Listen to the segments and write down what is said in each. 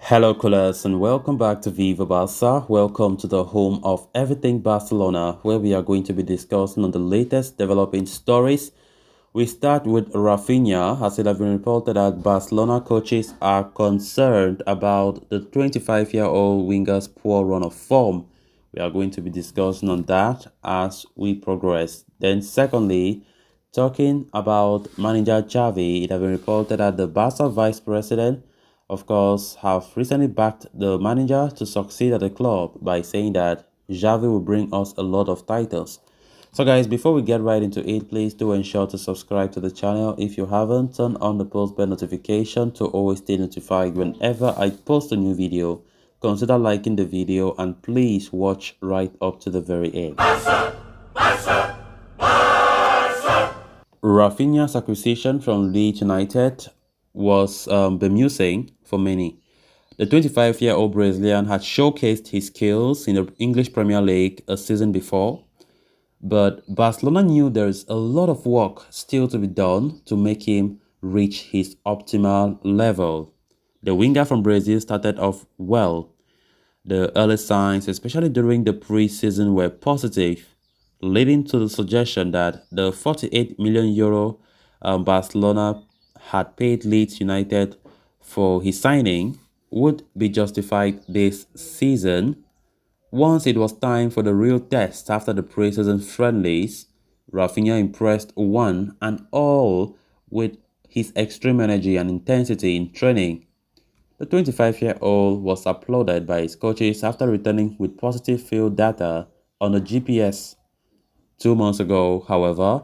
Hello, callers, and welcome back to Viva Barca. Welcome to the home of everything Barcelona, where we are going to be discussing on the latest developing stories. We start with Raphinha, as it has been reported that Barcelona coaches are concerned about the 25-year-old winger's poor run of form. We are going to be discussing on that as we progress. Then, secondly, talking about manager Xavi, it has been reported that the Barca vice president, of course, have recently backed the manager to succeed at the club by saying that Xavi will bring us a lot of titles. So guys, before we get right into it, please do ensure to subscribe to the channel if you haven't. Turn on the post bell notification to always stay notified whenever I post a new video. Consider liking the video and please watch right up to the very end. Raphinha's acquisition from Leeds United was bemusing for many. The 25-year-old Brazilian had showcased his skills in the English Premier League a season before, but Barcelona knew there is a lot of work still to be done to make him reach his optimal level. The winger from Brazil started off well. The early signs, especially during the pre-season, were positive, leading to the suggestion that the 48 million euro Barcelona had paid Leeds United for his signing would be justified this season. Once it was time for the real test after the pre-season friendlies, Raphinha impressed one and all with his extreme energy and intensity in training. The 25-year-old was applauded by his coaches after returning with positive field data on the GPS 2 months ago, however,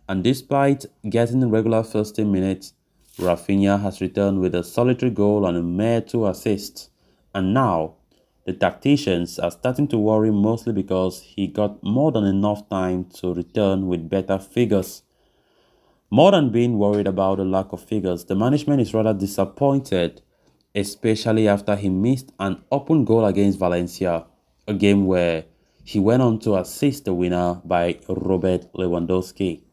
and despite getting regular first team minutes, Raphinha has returned with a solitary goal and a mere 2 assists. And now, the tacticians are starting to worry mostly because he got more than enough time to return with better figures. More than being worried about the lack of figures, the management is rather disappointed, especially after he missed an open goal against Valencia, a game where he went on to assist the winner by Robert Lewandowski.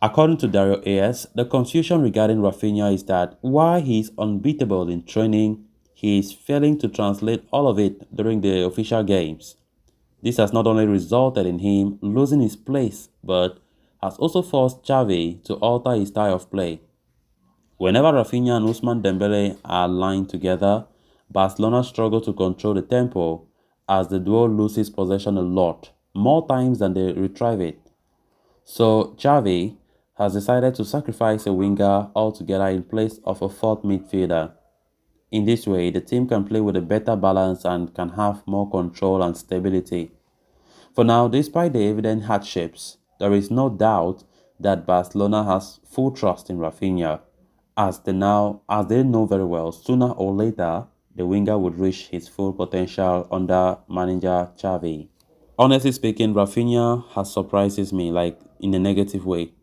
According to Dario AS, the confusion regarding Raphinha is that while he is unbeatable in training, he is failing to translate all of it during the official games. This has not only resulted in him losing his place, but has also forced Xavi to alter his style of play. Whenever Raphinha and Ousmane Dembele are lined together, Barcelona struggle to control the tempo as the duo loses possession a lot, more times than they retrieve it. So Xavi has decided to sacrifice a winger altogether in place of a fourth midfielder. In this way, the team can play with a better balance and can have more control and stability. For now, despite the evident hardships, there is no doubt that Barcelona has full trust in Raphinha, as they know very well, sooner or later, the winger would reach his full potential under manager Xavi. Honestly speaking, Raphinha has surprises me, like in a negative way.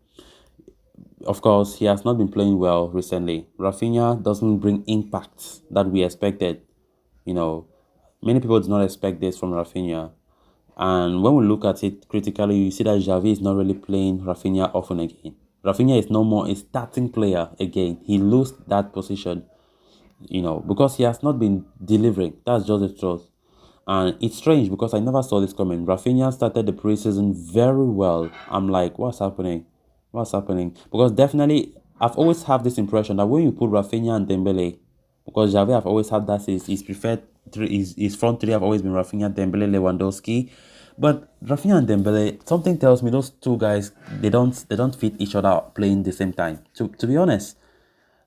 Of course, he has not been playing well recently. Raphinha doesn't bring impact that we expected. You know, many people did not expect this from Raphinha. And when we look at it critically, you see that Xavi is not really playing Raphinha often again. Raphinha is no more a starting player again. He lost that position, because he has not been delivering. That's just the truth. And it's strange because I never saw this coming. Raphinha started the preseason very well. I'm like, what's happening? What's happening? Because definitely, I've always had this impression that when you put Raphinha and Dembele, because Xavi have always had that his preferred three, his front three have always been Raphinha, Dembele, Lewandowski. But Raphinha and Dembele, something tells me those two guys they don't fit each other playing the same time. To be honest,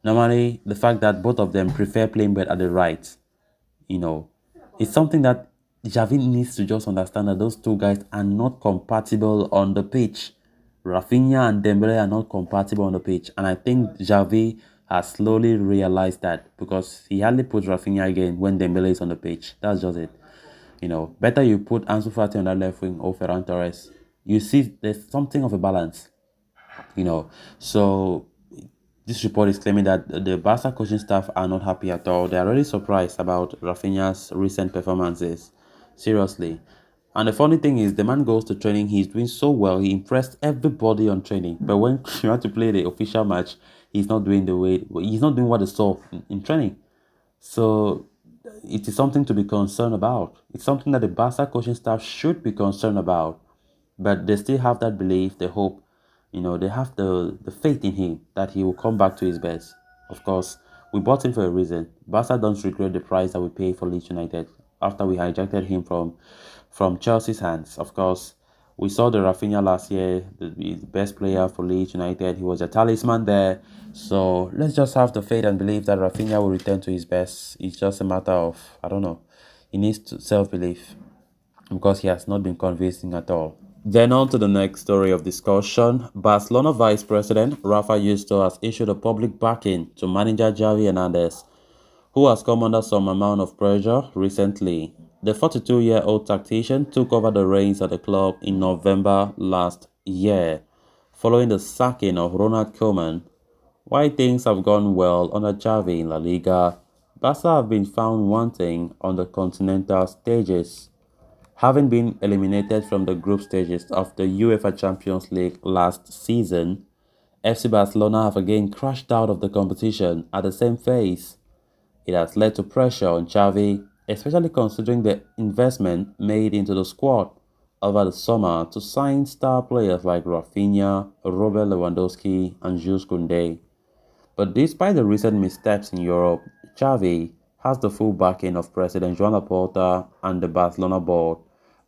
normally the fact that both of them prefer playing better at the right, it's something that Xavi needs to just understand that those two guys are not compatible on the pitch. Raphinha and Dembele are not compatible on the pitch, and I think Xavi has slowly realized that because he hardly puts Raphinha again when Dembele is on the pitch. That's just it. Better you put Ansu Fati on that left wing or Ferran Torres. You see, there's something of a balance. So this report is claiming that the Barca coaching staff are not happy at all. They are really surprised about Raphinha's recent performances. Seriously. And the funny thing is, the man goes to training, he's doing so well, he impressed everybody on training. But when you have to play the official match, he's not doing what they saw in training. So it is something to be concerned about. It's something that the Barca coaching staff should be concerned about. But they still have that belief, the hope, they have the faith in him that he will come back to his best. Of course, we bought him for a reason. Barca don't regret the price that we paid for Leeds United after we hijacked him from Chelsea's hands. Of course, we saw the Raphinha last year, the best player for Leeds United. He was a talisman there. So let's just have the faith and believe that Raphinha will return to his best. It's just a matter of, I don't know, he needs self-belief because he has not been convincing at all. Then on to the next story of discussion. Barcelona Vice President Rafa has issued a public backing to manager Xavi Hernandez, who has come under some amount of pressure recently. The 42-year-old tactician took over the reins at the club in November last year, following the sacking of Ronald Koeman. While things have gone well under Xavi in La Liga, Barca have been found wanting on the continental stages. Having been eliminated from the group stages of the UEFA Champions League last season, FC Barcelona have again crashed out of the competition at the same phase. It has led to pressure on Xavi, especially considering the investment made into the squad over the summer to sign star players like Raphinha, Robert Lewandowski, and Jules Koundé. But despite the recent missteps in Europe, Xavi has the full backing of President Joan Laporta and the Barcelona board,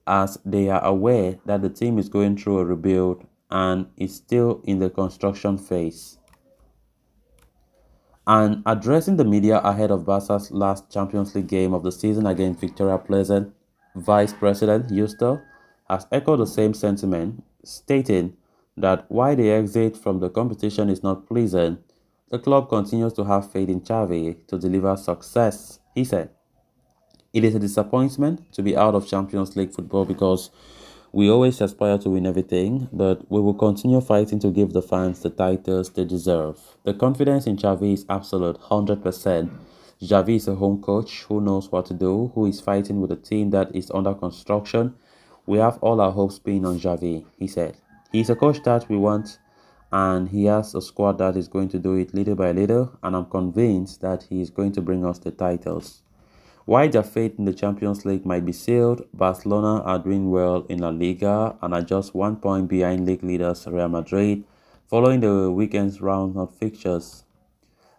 as they are aware that the team is going through a rebuild and is still in the construction phase. And addressing the media ahead of Barca's last Champions League game of the season against Victoria Pleasant, Vice President Yusto has echoed the same sentiment, stating that while the exit from the competition is not pleasant, the club continues to have faith in Xavi to deliver success. He said, "It is a disappointment to be out of Champions League football because we always aspire to win everything, but we will continue fighting to give the fans the titles they deserve. The confidence in Xavi is absolute, 100%. Xavi is a home coach who knows what to do, who is fighting with a team that is under construction. We have all our hopes being on Xavi," he said. "He's a coach that we want, and he has a squad that is going to do it little by little, and I'm convinced that he is going to bring us the titles." While their fate in the Champions League might be sealed, Barcelona are doing well in La Liga and are just 1 point behind league leaders Real Madrid following the weekend's round of fixtures.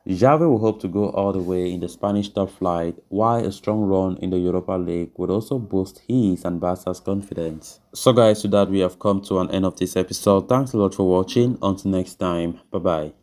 Xavi will hope to go all the way in the Spanish top flight, while a strong run in the Europa League would also boost his and Barca's confidence. So guys, with that we have come to an end of this episode. Thanks a lot for watching. Until next time, bye bye.